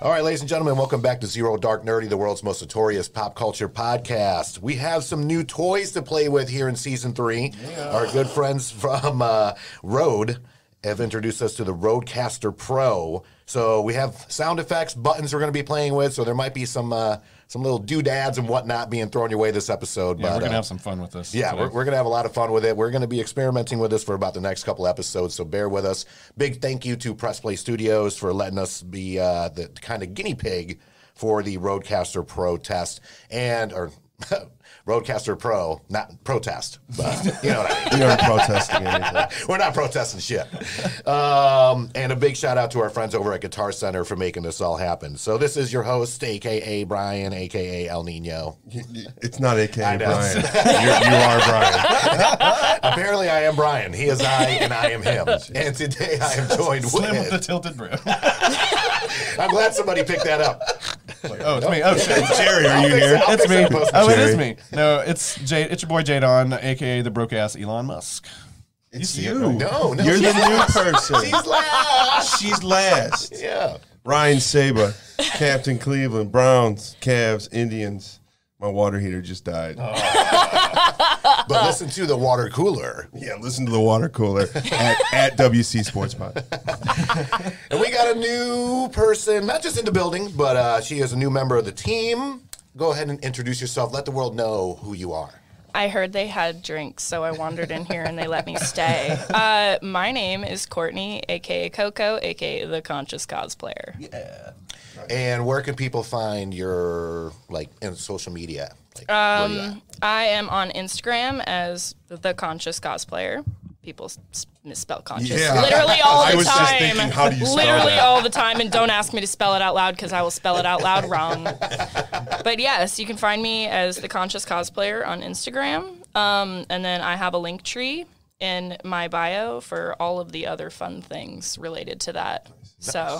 All right, ladies and gentlemen, welcome back to Zero Dark Nerdy, the world's most notorious pop culture podcast. We have some new toys to play with here in Season 3. Yeah. Our good friends from Rode have introduced us to the Rodecaster Pro. So we have sound effects, buttons we're going to be playing with, so there might be some little doodads and whatnot being thrown your way this episode. Yeah, we're going to have some fun with this. Yeah, we're going to have a lot of fun with it. We're going to be experimenting with this for about the next couple episodes, so bear with us. Big thank you to Press Play Studios for letting us be the kind of guinea pig for the Rodecaster Pro test, or Rodecaster Pro, not protest, but you know what I mean. We aren't protesting anything. We're not protesting shit. And a big shout out to our friends over at Guitar Center for making this all happen. So this is your host, A.K.A. Brian, A.K.A. El Nino. It's not A.K.A. Brian. You are Brian. Apparently I am Brian. He is I, and I am him. And today I am joined with the tilted brim. I'm glad somebody picked that up. Oh, it's me. Oh, shit. Jerry, are you here? It's me. Oh, it is me. No, it's Jade. It's your boy Jadon, a.k.a. the broke-ass Elon Musk. It's you. No. You're the new person. She's last. She's last. Yeah. Ryan Saba, Captain Cleveland, Browns, Cavs, Indians. My water heater just died. But listen to the water cooler. Yeah, listen to the water cooler at WC Sports Pod. And we got a new person, not just in the building, but she is a new member of the team. Go ahead and introduce yourself. Let the world know who you are. I heard they had drinks, so I wandered in here and they let me stay. My name is Courtney A.K.A. Koko, A.K.A. the Conscious Cosplayer. Yeah. And where can people find your, in social media? I am on Instagram as the Conscious Cosplayer. People misspell conscious literally all the time. I was just thinking, how do you spell literally that? all the time, and don't ask me to spell it out loud because I will spell it out loud wrong. But yes, you can find me as the Conscious Cosplayer on Instagram, and then I have a link tree in my bio for all of the other fun things related to that. Nice. So,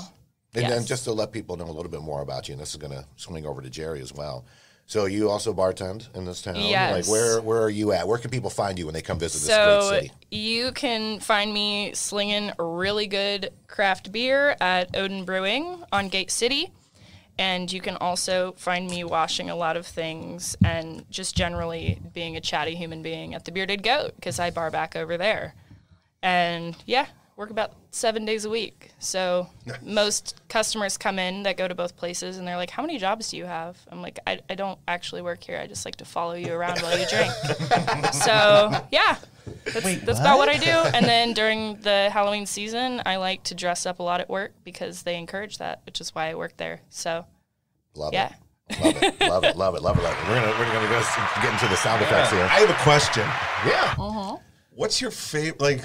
and then just to let people know a little bit more about you, and this is going to swing over to Jerry as well. So you also bartend in this town? Yes. Where are you at? Where can people find you when they come visit this great city? So you can find me slinging really good craft beer at Odin Brewing on Gate City. And you can also find me washing a lot of things and just generally being a chatty human being at the Bearded Goat because I bar back over there. And yeah, work about 7 days a week. So most customers come in that go to both places and they're like, how many jobs do you have? I'm like, I don't actually work here. I just like to follow you around while you drink. So yeah, that's about what I do. And then during the Halloween season, I like to dress up a lot at work because they encourage that, which is why I work there. So love it. Love it. We're gonna go get into the sound effects here. I have a question. Yeah. Uh-huh. What's your favorite,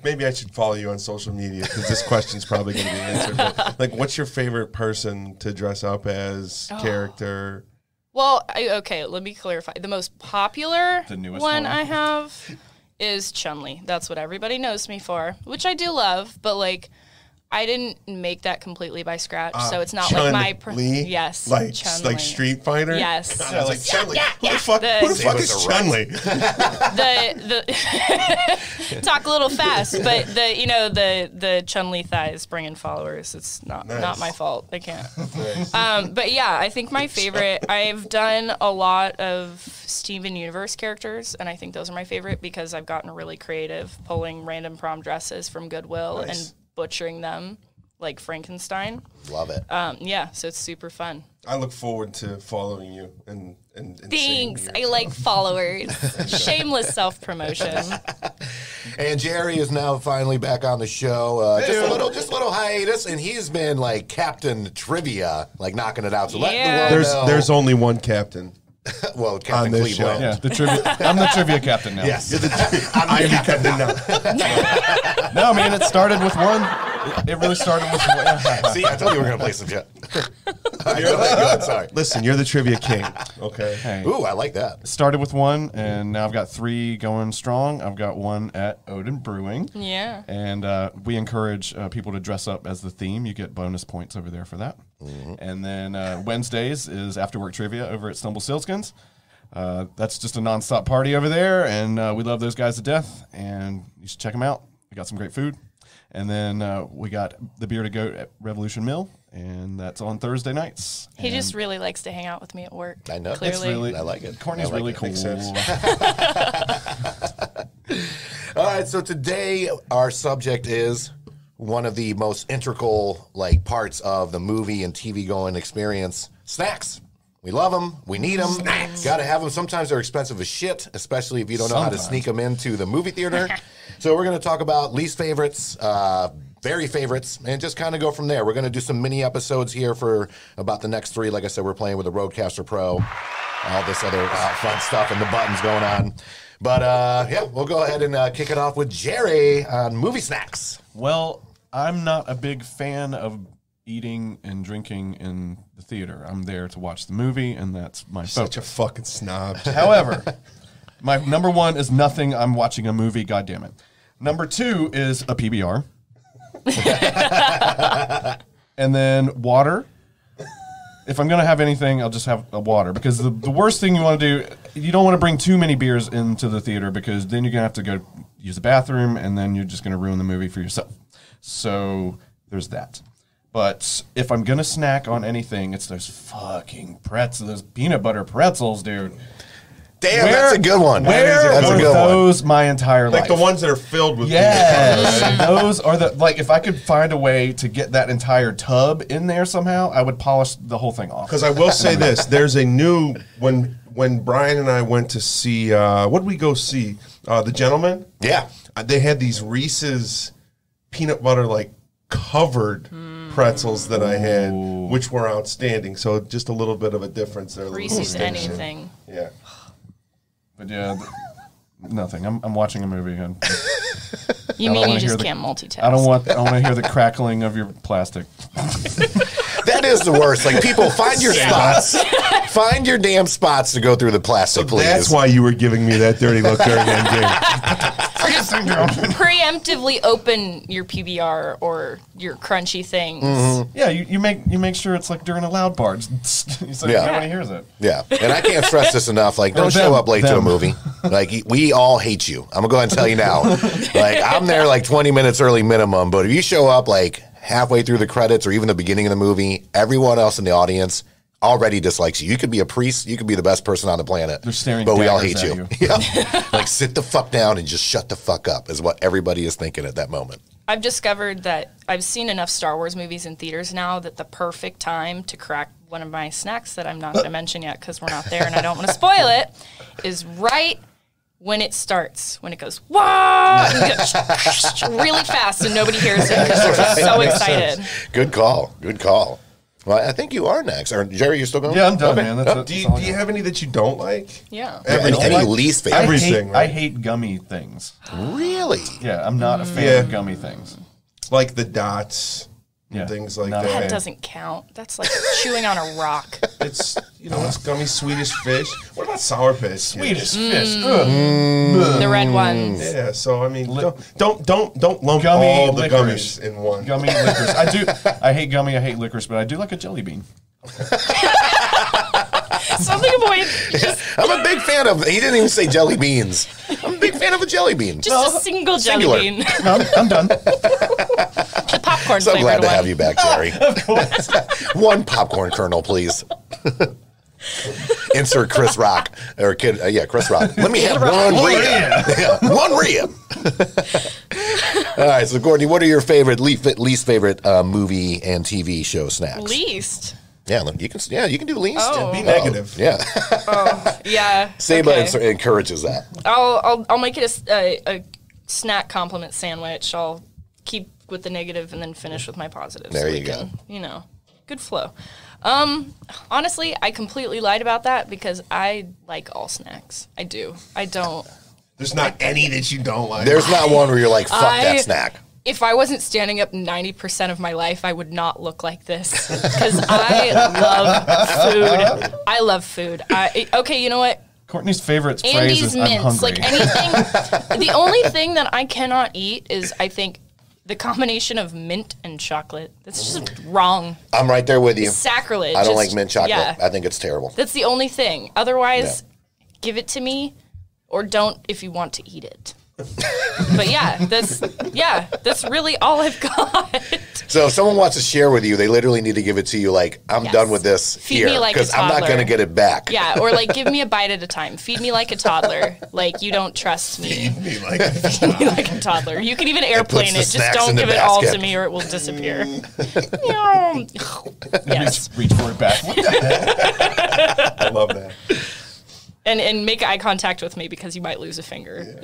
maybe I should follow you on social media because this question's probably going to be answered. But, what's your favorite person to dress up as, character? Well, okay, let me clarify. The most popular one I have is Chun-Li. That's what everybody knows me for, which I do love, but, I didn't make that completely by scratch, so it's not like my... Yes, Chun-Li. Like Street Fighter? Yes. God, I was like, Chun-Li. Who the fuck is Chun-Li? Talk a little fast, but the Chun-Li thighs bring in followers. It's not my fault. I can't. But yeah, I think my favorite... I've done a lot of Steven Universe characters, and I think those are my favorite because I've gotten really creative pulling random prom dresses from Goodwill and butchering them like Frankenstein. Love it. Yeah, so it's super fun. I look forward to following you and thanks. I like followers. Shameless self-promotion. And Jerry is now finally back on the show. Just a little hiatus, and he's been Captain Trivia, knocking it out. So let the world know. There's only one captain. Well, Captain Cleveland. Yeah, I'm the trivia captain now. Yes. I'm the captain now. No, man, it started with one. It really started with one. See, I told you we were going to play some shit. Go ahead, sorry. Listen, you're the trivia king. Okay. Hey. Ooh, I like that. It started with one, and now I've got 3 going strong. I've got one at Odin Brewing. Yeah. And we encourage people to dress up as the theme. You get bonus points over there for that. Mm-hmm. And then Wednesdays is after work trivia over at Stumble Silskins. That's just a nonstop party over there, and we love those guys to death. And you should check them out. We got some great food. And then we got the Bearded Goat at Revolution Mill, and that's on Thursday nights. He just really likes to hang out with me at work. I know. Clearly. It's really, I like it. Courtney's really cool. All right, so today our subject is one of the most integral parts of the movie and TV going experience: snacks. We love them. We need them. Got to have them. Sometimes they're expensive as shit, especially if you don't know how to sneak them into the movie theater. So we're going to talk about least favorites, very favorites, and just kind of go from there. We're going to do some mini episodes here for about the next 3. Like I said, we're playing with the Rodecaster Pro, all this other fun stuff and the buttons going on. But yeah, we'll go ahead and kick it off with Jerry on movie snacks. Well, I'm not a big fan of eating and drinking in the theater. I'm there to watch the movie, and that's my focus. Such a fucking snob. However, my number 1 is nothing. I'm watching a movie. God damn it. Number 2 is a PBR. And then water. If I'm going to have anything, I'll just have a water. Because the worst thing you want to do, you don't want to bring too many beers into the theater, because then you're going to have to go use the bathroom, and then you're just going to ruin the movie for yourself. So there's that. But if I'm going to snack on anything, it's those fucking pretzels, those peanut butter pretzels, dude. Damn, that's a good one. That's a good those one. My entire life. Like the ones that are filled with yes, peanut butter. Those are the, if I could find a way to get that entire tub in there somehow, I would polish the whole thing off. Because I will say this, there's a new, when Brian and I went to see, what did we go see? The Gentleman? Yeah. They had these Reese's peanut butter, covered pretzels that I had, which were outstanding. So just a little bit of a difference there. Reese's anything. Yeah. But yeah, nothing. I'm watching a movie. And you mean you just can't multitask? I don't want to hear the crackling of your plastic. That is the worst. People, find your spots. Find your damn spots to go through the plastic, please. That's why you were giving me that dirty look during Endgame. Preemptively open your PBR or your crunchy things. Mm-hmm. Yeah, you make sure it's during a loud part. So nobody hears it. Yeah, and I can't stress this enough. Don't show up late to a movie. We all hate you. I'm gonna go ahead and tell you now. I'm there 20 minutes early minimum, but if you show up halfway through the credits or even the beginning of the movie, everyone else in the audience already dislikes you. You could be a priest. You could be the best person on the planet. They're staring but we all hate at you. Yeah. Sit the fuck down and just shut the fuck up is what everybody is thinking at that moment. I've discovered that I've seen enough Star Wars movies in theaters now that the perfect time to crack one of my snacks that I'm not going to mention yet because we're not there and I don't want to spoil it is right when it starts, when it goes, wow, really fast and nobody hears it because they're just so excited. Good call. Good call. Well, I think you are next. Jerry, you still going? Yeah, I'm done, man. Do you have any that you don't like? Yeah. Any least favorite? Everything, I hate gummy things. Really? Yeah, I'm not a fan of gummy things. Like the dots. Yeah, things like not that. That doesn't count. That's like chewing on a rock. It's it's gummy Swedish fish. What about sour fish? Swedish fish. The red ones. Yeah, so I mean, don't lump Gummy all the licorice. gummies in one. Gummy licorice. I hate gummy. I hate licorice, but I do like a jelly bean. Something about I'm a big fan of. He didn't even say jelly beans. I'm a big fan of a jelly bean. just a single jelly Singular. bean. No, I'm done. The popcorn So glad flavored to one. have you back, Jerry. One popcorn kernel, please. Insert Chris Rock or kid. Chris Rock. Let me have one Rhea. Yeah, one Rhea. All right, so Courtney, what are your least favorite movie and TV show snacks? Least. Yeah, you can. Yeah, you can do least. Oh. Be negative. Yeah, Yeah. Saba okay. encourages that. I'll make it a snack compliment sandwich. I'll keep with the negative and then finish with my positive. There so you go. Good flow. Honestly, I completely lied about that because I like all snacks. I do. I don't. There's not any that you don't like. There's not one where you're like, fuck that snack. If I wasn't standing up 90% of my life, I would not look like this because I love food. I love food. Okay, you know what? Courtney's favorite phrase Andy's is, I'm mints. hungry. Like anything. The only thing that I cannot eat is, I think, the combination of mint and chocolate. That's just wrong. I'm right there with you. Sacrilege. I don't like mint chocolate. Yeah. I think it's terrible. That's the only thing. Otherwise, give it to me or don't if you want to eat it. But that's really all I've got. So if someone wants to share with you, they literally need to give it to you like, I'm done with this Feed here. me like a Because I'm not toddler. going to get it back. Yeah, or like give me a bite at a time. Feed me like a toddler. Like you don't trust me. Feed me like Feed me like a toddler. You can even airplane the it. Just snacks don't in the give it all to basket. me or it will disappear. Yes. Yes. Reach for it back. I love that. And make eye contact with me because you might lose a finger.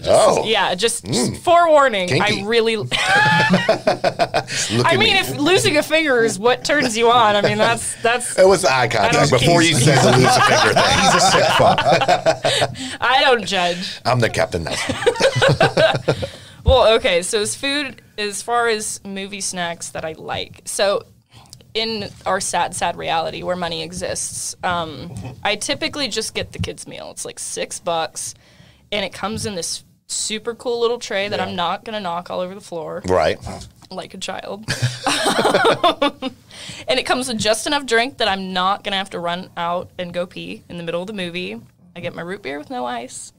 Just forewarning. Kinky. I really. Look I at mean, me. if losing a finger is what turns you on, I mean that's. It was the eye contact don't before you said the lose a finger thing. He's a sick fuck. I don't judge. I'm the captain now. Well, okay. So as far as movie snacks that I like, so. In our sad reality where money exists, I typically just get the kids' meal. It's like $6, and it comes in this super cool little tray that I'm not going to knock all over the floor. Right. Like a child. And it comes with just enough drink that I'm not going to have to run out and go pee in the middle of the movie. I get my root beer with no ice.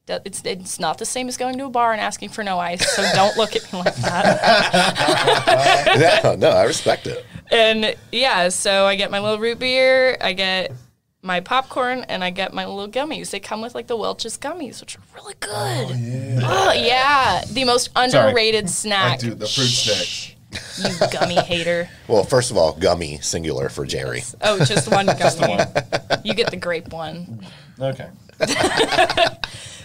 It's not the same as going to a bar and asking for no ice, so don't look at me like that. No, I respect it. And yeah, so I get my little root beer, I get my popcorn, and I get my little gummies. They come with like the Welch's gummies, which are really good. Oh, yeah. The most underrated snack. I do the fruit snacks. You gummy hater. Well, first of all, gummy, singular for Jerry. Oh, just one gummy. Just the one. You get the grape one. Okay.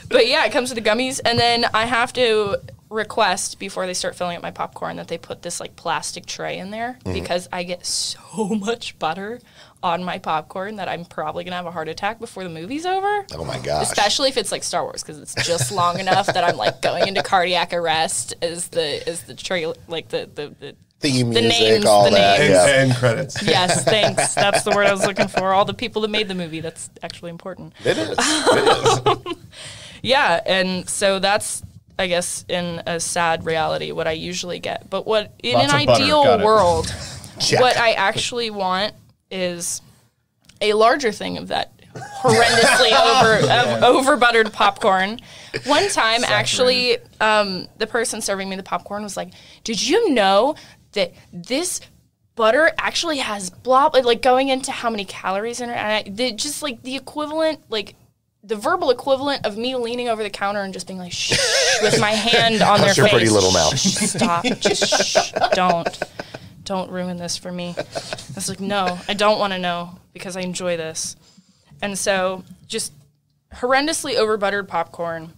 But yeah, it comes with the gummies, and then I have to request before they start filling up my popcorn that they put this like plastic tray in there because I get so much butter on my popcorn that I'm probably gonna have a heart attack before the movie's over. Oh my gosh. Especially if it's like Star Wars because it's just long enough that I'm like going into cardiac arrest as the tray like the Theme the music, names, all the that. names. Yeah. And credits. Yes, thanks. That's the word I was looking for. All the people that made the movie. That's actually important. It is. It is. Yeah, and so that's, I guess, in a sad reality, what I usually get. But what in Lots an of butter. ideal Got it. world, Check. what I actually want is a larger thing of that horrendously over buttered popcorn. One time, actually, the person serving me the popcorn was like, "Did you know that this butter actually has blah," like going into how many calories in it, and just like the equivalent, like the verbal equivalent of me leaning over the counter and just being like, "Shh," with my hand on their Hush your face. pretty little mouth. Shh, stop. Just shh. Don't ruin this for me. I was like, no, I don't want to know because I enjoy this. And so just horrendously over buttered popcorn.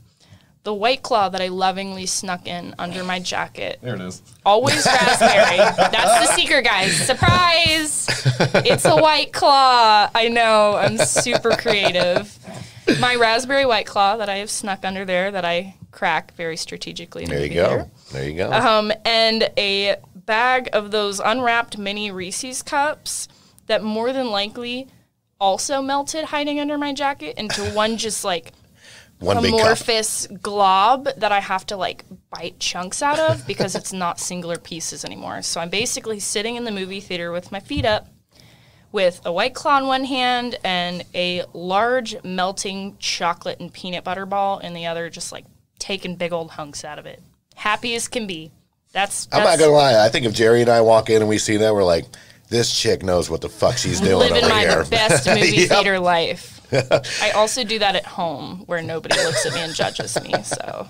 The White Claw that I lovingly snuck in under my jacket. There it is. Always raspberry. That's the secret, guys. Surprise! It's a White Claw. I know. I'm super creative. My raspberry White Claw that I have snuck under there that I crack very strategically. In the There you movie go. theater. There you go. And a bag of those unwrapped mini Reese's cups that more than likely also melted hiding under my jacket into one just like One big cup. amorphous glob that I have to like bite chunks out of because it's not singular pieces anymore. So I'm basically sitting in the movie theater with my feet up with a White Claw in one hand and a large melting chocolate and peanut butter ball in the other, just like taking big old hunks out of it. Happy as can be. That's I'm not going to lie. I think if Jerry and I walk in and we see that, we're like, this chick knows what the fuck she's doing living over my here. best movie Yep. theater life. I also do that at home where nobody looks at me and judges me. So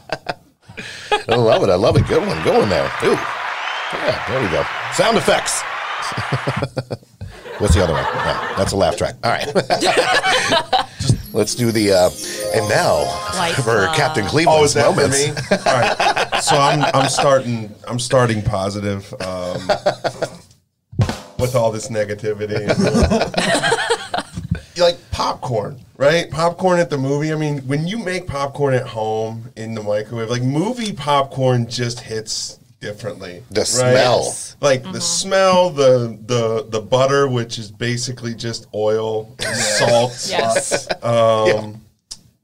I love it. I love it. Good one. Good one there. Ooh. Yeah, there we go. Sound effects. What's the other one? No, that's a laugh track. All right. Let's do the and now Life for Claw. Captain Oh, Cleveland's is that moments. for me? All right. So I'm starting positive with all this negativity. You like popcorn, right? Popcorn at the movie. I mean, when you make popcorn at home in the microwave, like movie popcorn just hits differently. The right? smell. Like the smell, the butter, which is basically just oil and salt. yes.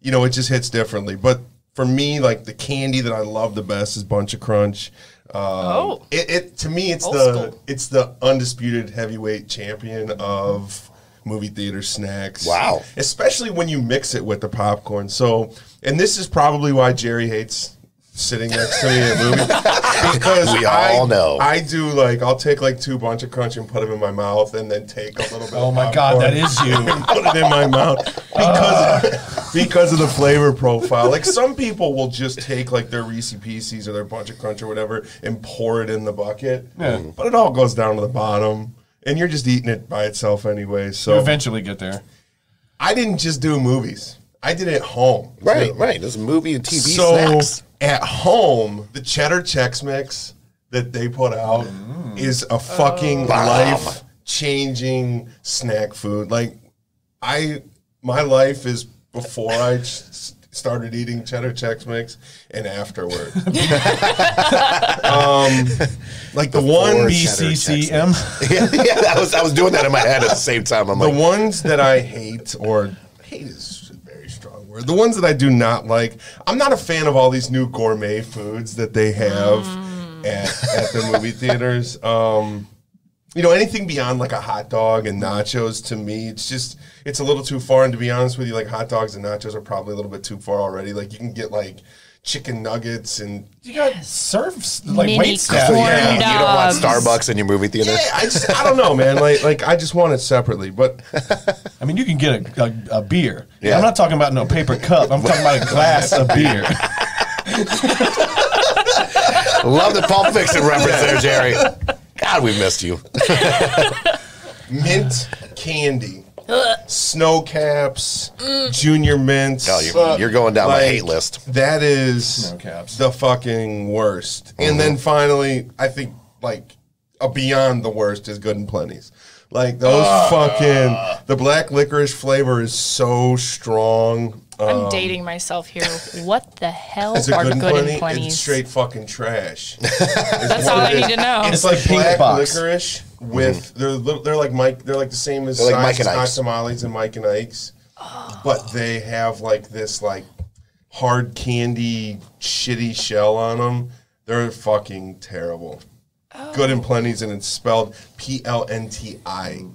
You know, it just hits differently. But for me, like the candy that I love the best is Bunch of Crunch. It to me, it's Old school. it's the undisputed heavyweight champion of movie theater snacks. Wow. Especially when you mix it with the popcorn. So, and this is probably why Jerry hates sitting next to me at movies because We all know. I do like I'll take like 2 bunch of crunch and put them in my mouth and then take a little bit. Oh of my God, popcorn that is you. and put it in my mouth because of the flavor profile. Like some people will just take like their Reese Pieces or their bunch of crunch or whatever and pour it in the bucket. Yeah. But it all goes down to the bottom, and you're just eating it by itself anyway. So You eventually get there. I didn't just do movies. I did it at home. Right, too. right. This movie and TV So snacks. at home, the cheddar Chex Mix that they put out is a fucking life-changing snack food. Like my life is before I started eating cheddar Chex Mix and afterward. Like the one BCCM. yeah, I was doing that in my head at the same time. I'm the like, ones that I hate, or hate is a very strong word. The ones that I do not like, I'm not a fan of all these new gourmet foods that they have at the movie theaters. You know, anything beyond like a hot dog and nachos, to me, it's a little too far. And to be honest with you, like hot dogs and nachos are probably a little bit too far already. Like you can get like chicken nuggets and You got serves like Mini wait staff. corn Yeah. you don't want dogs. Starbucks in your movie theater? yeah, I don't know, man. Like I just want it separately. But I mean, you can get a beer. Yeah. I'm not talking about no paper cup. I'm talking about a glass of beer. Love the Pulp Fiction reference there, Jerry. God, we missed you. mint candy, Snowcaps, Junior Mints. Oh, you're going down my hate list. That is Snowcaps. the fucking worst. And then finally, I think like a beyond the worst is Good and Plenty's. Like those the black licorice flavor is so strong. I'm dating myself here. What the hell Is it are Good and good and Plenty? plenties? It's straight fucking trash. That's all I need to know. It's like pink black box. licorice with they're like they're like the same as They're like Mike size and as Ike's. Hot Tamales and Mike and Ike's, but they have like this like hard candy shitty shell on them. They're fucking terrible. Good and Plenty's, and it's spelled PLNTI.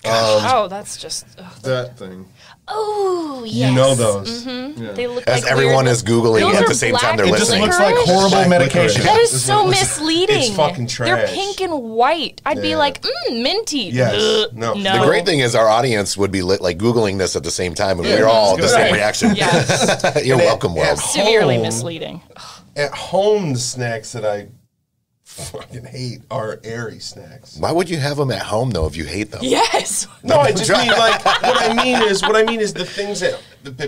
Oh, that's just. Ugh. That thing. Oh, yes. You know those. They look As like everyone weird- is Googling Those at are the same time they're black It just listening. looks like horrible Black medication. licorice. That is Is so what- misleading. It's fucking They're trash. pink and white. I'd be Yeah. like, minty. Yes. Ugh, No. no. The great thing is our audience would be like Googling this at the same time, and Yeah, we're all the that's same good. reaction. Yes. You're welcome, world. Severely home- misleading. At home, the snacks that I fucking hate are airy snacks. Why would you have them at home though if you hate them? Yes. No, I just mean like what I mean is the things that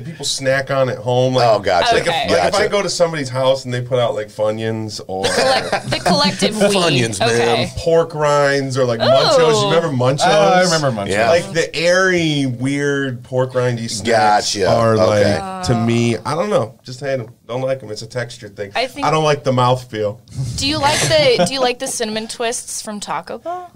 people snack on at home. Like, Oh, gotcha. Like, Okay. if, like if Gotcha. I go to somebody's house and they put out like Funyuns or The collective we. Funyuns, man. Okay. pork rinds or like Munchos. You remember Munchos? I remember Munchos. Yeah. Like the airy, weird pork rindy snacks Gotcha. are Okay. like to me. I don't know. Just hate them. Don't like them. It's a texture thing. I think- I don't like the mouthfeel. Do you like the cinnamon twists from Taco Bell?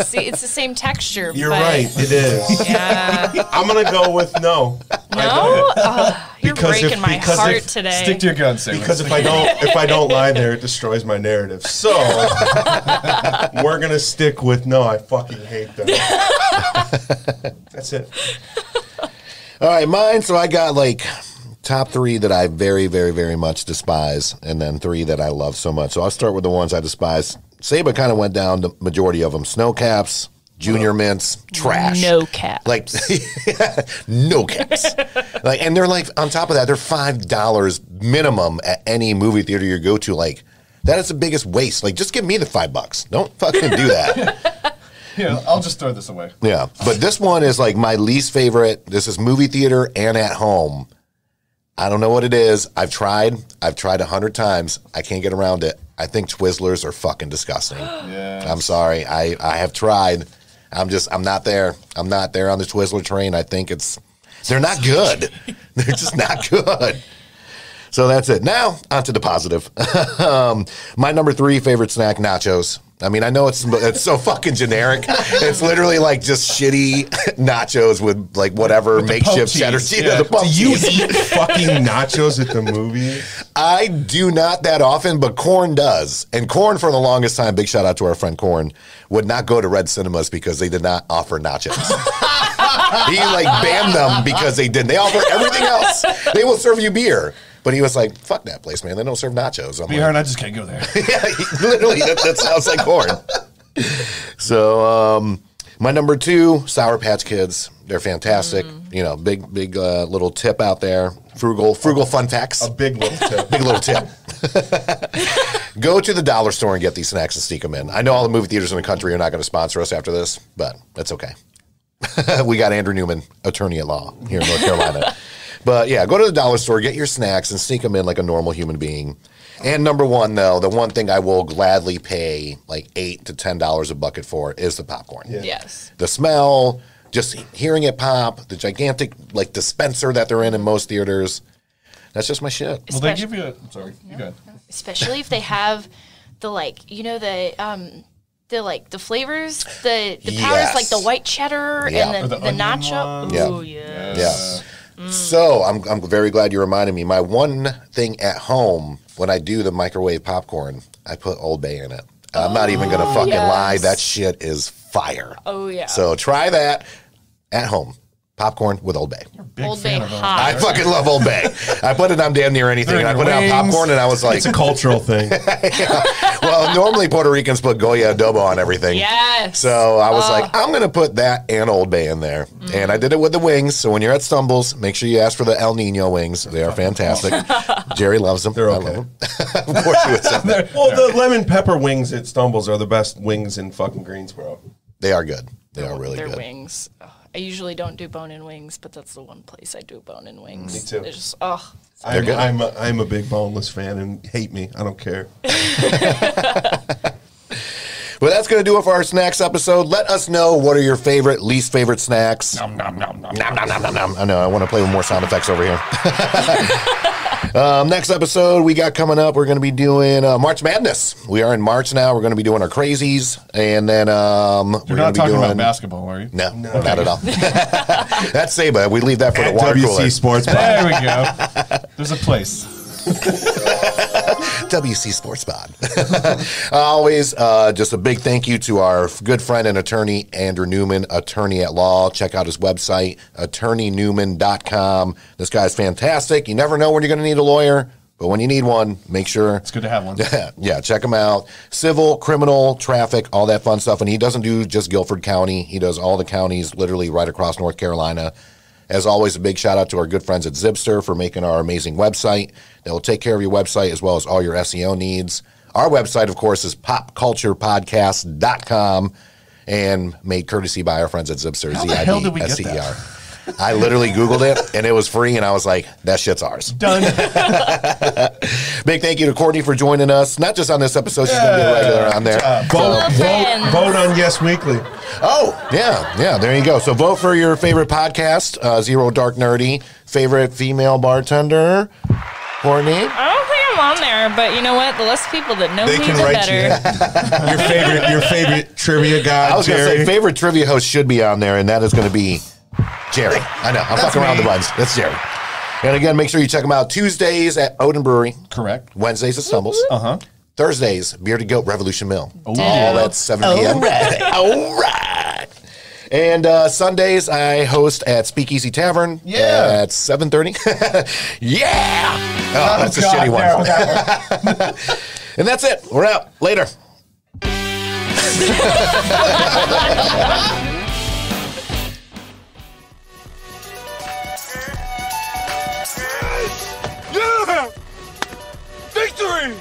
See, it's the same texture. You're but right. It is. Yeah. I'm gonna go with no. No. You're Because breaking my heart if- today. Stick to your guns, Sam. Because if I don't lie there, it destroys my narrative. So we're gonna stick with no. I fucking hate them. That's it. All right, mine. So I got like top 3 that I very, very, very much despise, and then 3 that I love so much. So I'll start with the ones I despise. Saba kind of went down the majority of them. Snowcaps, Junior Mints, trash. No cap. Like, no caps. Like, and they're like, on top of that, they're $5 minimum at any movie theater you go to. Like, that is the biggest waste. Like, just give me the $5. Don't fucking do that. Here, I'll just throw this away. Yeah. But this one is like my least favorite. This is movie theater and at home. I don't know what it is. I've tried 100 times. I can't get around it. I think Twizzlers are fucking disgusting. Yeah. I'm sorry. I have tried. I'm not there. I'm not there on the Twizzler train. I think they're not good. They're just not good. So that's it. Now, on to the positive. My number 3 favorite snack, nachos. I mean, I know it's so fucking generic. It's literally like just shitty nachos with like whatever With the poke makeshift cheese. cheddar cheese. Yeah. The poke Do you cheese. eat fucking nachos at the movie? I do not that often, but Corn does. And Corn, for the longest time, big shout out to our friend Corn, would not go to Red Cinemas because they did not offer nachos. He like banned them because they didn't. They offer everything else. They will serve you beer. But he was like, fuck that place, man. They don't serve nachos. I'm Beer like, and I just can't go there. yeah, literally, that sounds like corn. So, my number 2, Sour Patch Kids. They're fantastic. You know, big little tip out there. Frugal fun facts. A big little tip. Big little tip. Go to the dollar store and get these snacks and sneak them in. I know all the movie theaters in the country are not going to sponsor us after this, but that's okay. We got Andrew Newman, attorney at law here in North Carolina. But yeah, go to the dollar store, get your snacks, and sneak them in like a normal human being. And number 1, though, the one thing I will gladly pay like $8 to $10 a bucket for is the popcorn. Yeah. Yes. The smell, just hearing it pop, the gigantic like dispenser that they're in most theaters. That's just my shit. Well, they give you sorry, you go ahead. Especially if they have the the flavors, the powders like the white cheddar Yeah. and Or the onion nacho. ones. Yeah. Ooh, yeah. Yes. So I'm very glad you reminded me. My one thing at home when I do the microwave popcorn, I put Old Bay in it. I'm not even gonna fucking lie. yes. That shit is fire. Oh, yeah. So try that at home. Popcorn with Old Bay. Big Old fan Bay of hot. I fucking love Old Bay. I put it on damn near anything. And I They're put in it on your popcorn, wings. and I was like, It's a cultural thing. well, normally Puerto Ricans put Goya adobo on everything. Yes. So I was like, I'm going to put that and Old Bay in there. And I did it with the wings. So when you're at Stumbles, make sure you ask for the El Nino wings. They are fantastic. Jerry loves them. They're I okay. love them. Of course you would say that. Well, the lemon pepper wings at Stumbles are the best wings in fucking Greensboro. They are good. They are really Their good. wings. Oh, I usually don't do bone-in wings, but that's the one place I do bone-in wings. Me too. They're just, oh. They're good. I'm a big boneless fan and hate me. I don't care. Well, that's going to do it for our snacks episode. Let us know what are your favorite, least favorite snacks. Nom, nom, nom, nom. Nom, nom, nom, nom, nom. I know. I want to play with more sound effects over here. Next episode we got coming up, we're going to be doing March Madness. We are in March now. We're going to be doing our crazies. And then we're You're going not to be talking doing... about basketball, are you? No, not at all. That's Saba. We leave that for the At water WC cooler. Sports Bar. There we go. There's a place. WC Sports Pod. Always just a big thank you to our good friend and attorney, Andrew Newman, attorney at law. Check out his website, attorneynewman.com. This guy's fantastic. You never know when you're going to need a lawyer, but when you need one, make sure. It's good to have one. Yeah, check him out. Civil, criminal, traffic, all that fun stuff. And he doesn't do just Guilford County. He does all the counties literally right across North Carolina. As always, a big shout out to our good friends at Zipster for making our amazing website. They will take care of your website as well as all your SEO needs. Our website, of course, is popculturepodcast.com and made courtesy by our friends at Zipster. How the hell did we get Z-I-B-S-T-E-R. I literally Googled it, and it was free, and I was like, that shit's ours. Done. Big thank you to Courtney for joining us, not just on this episode, she's going to be a regular on there. Vote on Yes Weekly. Oh, yeah, there you go. So vote for your favorite podcast, Zero Dark Nerdy, favorite female bartender, Courtney. I don't think I'm on there, but you know what? The less people that know They me, can the write better. your favorite trivia guy. I was going to Jerry. say favorite trivia host should be on there, and that is going to be Jerry. I know, I'm fucking around the buttons. That's Jerry. And again, make sure you check them out Tuesdays at Odin Brewery, Correct. Wednesdays at Stumbles, Uh-huh. Thursdays, Bearded Goat Revolution Mill. Ooh. All at 7 p.m. All right. And Sundays, I host at Speakeasy Tavern at 7:30. Yeah! Oh, that's a shitty one. And that's it. We're out. Later. Yeah! Victory!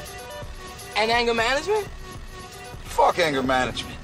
And anger management? Fuck anger management.